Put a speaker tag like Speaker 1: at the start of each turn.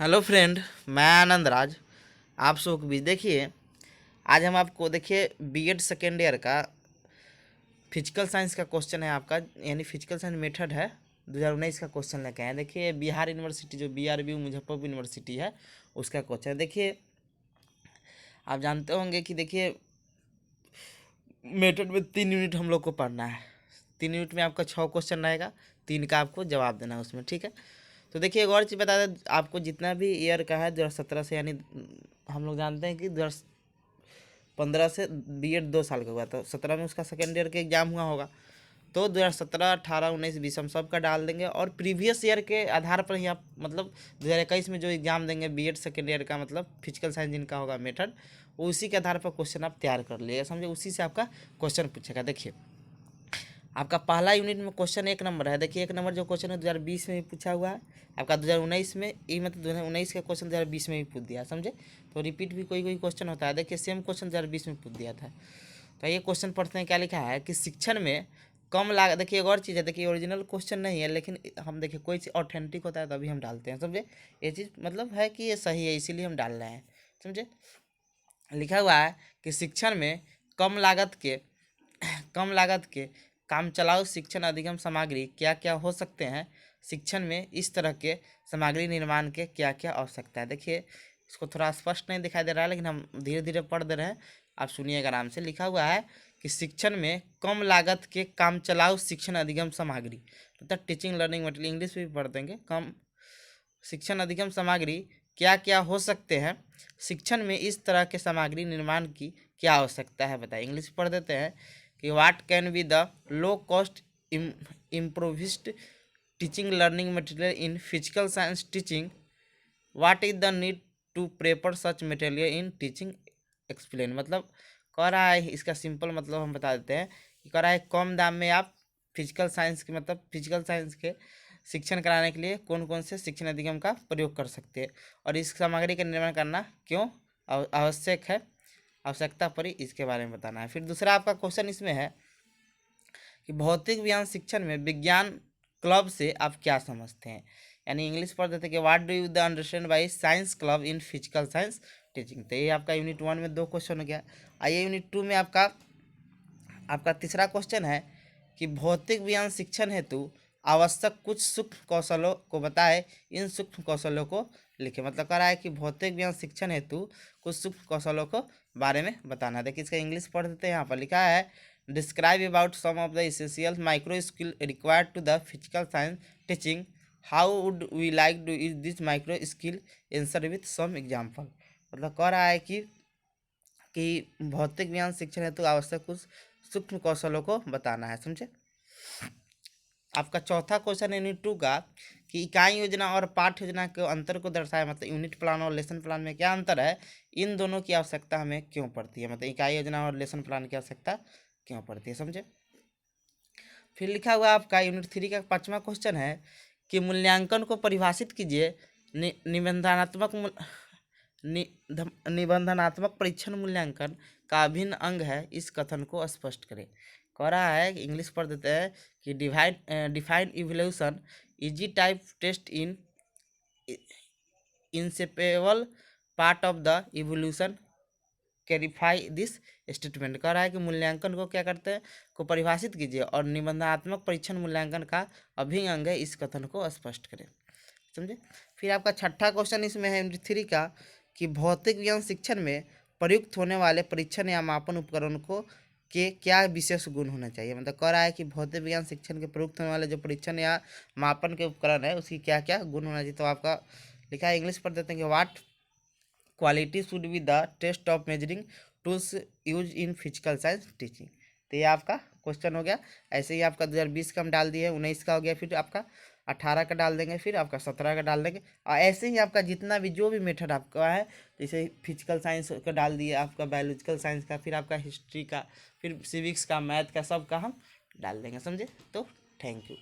Speaker 1: Hello friend, मैं आनंद राज आप सबको के बीच। देखिए, आज हम आपको देखिए बीएड सेकेंड ईयर का फिजिकल साइंस का क्वेश्चन है आपका, यानी फिजिकल साइंस मेथड है 2019 का क्वेश्चन लेके आए हैं। देखिए बिहार यूनिवर्सिटी जो बीआरबी मुजफ्फरपुर यूनिवर्सिटी है उसका क्वेश्चन है। देखिए आप जानते होंगे कि देखिए मेथड में 3 यूनिट हम लोग को पढ़ना है। 3 यूनिट में आपका 6 क्वेश्चन रहेगा, 3 का आपको जवाब देना है उसमें, ठीक है। तो देखिए एक और चीज़ बता दें आपको, जितना भी ईयर का है 2017 से, यानी हम लोग जानते हैं कि 2015 से बीएड 2 साल का हुआ, तो 17 में उसका सेकेंड ईयर के एग्ज़ाम हुआ होगा। तो 2017, 18, 19, 20 हम सब का डाल देंगे और प्रीवियस ईयर के आधार पर ही आप मतलब 2021 में जो एग्ज़ाम देंगे बीएड सेकेंड ईयर का, मतलब फिजिकल साइंस जिनका होगा मेथड, उसी के आधार पर क्वेश्चन आप तैयार कर लिए, समझे। उसी से आपका क्वेश्चन पूछेगा। देखिए आपका पहला यूनिट में क्वेश्चन 1 नंबर है। देखिए 1 नंबर जो क्वेश्चन है 2020 में भी पूछा हुआ है आपका, 2019 में, ये मतलब 2019 का क्वेश्चन 2020 में भी पूछ दिया, समझे। तो रिपीट भी कोई कोई क्वेश्चन होता है। देखिए सेम क्वेश्चन 2020 में पूछ दिया था। तो ये क्वेश्चन पढ़ते हैं, क्या लिखा है कि शिक्षण में कम लागत। देखिए एक और चीज़ है, देखिए ओरिजिनल क्वेश्चन नहीं है, लेकिन हम देखिए कोई चीज़ ऑथेंटिक होता है तभी हम डालते हैं, समझे। ये चीज़ मतलब है कि ये सही है, इसीलिए हम डाल रहे हैं, समझे। लिखा हुआ है कि शिक्षण में कम लागत के कम लागत के काम चलाऊ शिक्षण अधिगम सामग्री क्या क्या हो सकते हैं। शिक्षण में इस तरह के सामग्री निर्माण के क्या क्या आवश्यकता है। देखिए इसको थोड़ा स्पष्ट नहीं दिखाई दे रहा है, लेकिन हम धीरे धीरे पढ़ दे रहे हैं, आप सुनिएगा आराम से। लिखा हुआ है कि शिक्षण में कम लागत के काम चलाऊ शिक्षण अधिगम सामग्री, मतलब टीचिंग लर्निंग मटेरियल, इंग्लिश में भी पढ़ देंगे। कम शिक्षण अधिगम सामग्री क्या क्या हो सकते हैं। शिक्षण में इस तरह के सामग्री निर्माण की क्या आवश्यकता है, बताइए। इंग्लिश पढ़ देते हैं कि what can be the low cost improvised teaching learning material in physical science teaching. What is the need to prepare such material in teaching, explain. मतलब कह रहा है, इसका सिंपल मतलब हम बता देते हैं कि कह रहा है कम दाम में आप फिजिकल साइंस के, मतलब फिजिकल साइंस के शिक्षण कराने के लिए कौन कौन से शिक्षण अधिगम का प्रयोग कर सकते हैं और इस सामग्री का निर्माण करना क्यों आवश्यक है, आवश्यकता पड़ी, इसके बारे में बताना है। फिर दूसरा आपका क्वेश्चन इसमें है कि भौतिक विज्ञान शिक्षण में विज्ञान क्लब से आप क्या समझते हैं। यानी इंग्लिश पढ़ देते कि what do you the understand by science club in physical science teaching. तो ये आपका यूनिट 1 में 2 क्वेश्चन हो गया। आइए यूनिट 2 में आपका आपका तीसरा क्वेश्चन है कि भौतिक विज्ञान शिक्षण हेतु आवश्यक कुछ सूक्ष्म कौशलों को बताए, इन सूक्ष्म कौशलों को लिखे। मतलब कह रहा है कि भौतिक विज्ञान शिक्षण हेतु कुछ सूक्ष्म कौशलों को बारे में बताना। देखिए इसका इंग्लिश पढ़ देते हैं। यहाँ पर लिखा है describe about some of the essential micro skill required to the physical science teaching. How would we like to use this micro skill answer with some example. मतलब कह रहा है कि भौतिक विज्ञान शिक्षण हेतु आवश्यक कुछ सूक्ष्म कौशलों को बताना है, समझे। आपका चौथा क्वेश्चन है यूनिट 2 का कि इकाई योजना और पाठ्य योजना के अंतर को दर्शाए। मतलब यूनिट प्लान और लेसन प्लान में क्या अंतर है, इन दोनों की आवश्यकता हमें क्यों पड़ती है, मतलब इकाई योजना और लेसन प्लान की आवश्यकता क्यों पड़ती है, समझे। फिर लिखा हुआ आपका यूनिट 3 का 5वां क्वेश्चन है कि मूल्यांकन को परिभाषित कीजिए। निबंधनात्मक परीक्षण मूल्यांकन का अभिन्न अंग है, इस कथन को स्पष्ट करें। कह रहा है, इंग्लिश पढ़ देते हैं कि define evolution easy type test in inseparable part of the evolution clarify this statement. कह रहा है कि मूल्यांकन को क्या करते हैं, को परिभाषित कीजिए और निबंधात्मक परीक्षण मूल्यांकन का अभिन्न अंग है, इस कथन को स्पष्ट करें, समझे। फिर आपका छठा क्वेश्चन इसमें है यूनिट 3 का कि भौतिक विज्ञान शिक्षण में प्रयुक्त होने वाले परीक्षण या मापन उपकरण को के क्या विशेष गुण होना चाहिए। मतलब कह रहा है कि भौतिक विज्ञान शिक्षण के प्रयुक्त होने वाले जो परीक्षण या मापन के उपकरण है उसकी क्या क्या गुण होना चाहिए। तो आपका लिखा है, इंग्लिश पढ़ देते हैं कि what quality should be the test of measuring tools use in physical science teaching. तो ये आपका क्वेश्चन हो गया। ऐसे ही आपका 2020 का हम डाल दिए, 19 का हो गया, फिर आपका 18 का डाल देंगे, फिर आपका 17 का डाल देंगे। और ऐसे ही आपका जितना भी जो भी मेथड आपका है, जैसे फिजिकल साइंस का डाल दिए, आपका बायोलॉजिकल साइंस का, फिर आपका हिस्ट्री का, फिर सिविक्स का, मैथ का, सब का हम डाल देंगे, समझे। तो थैंक यू।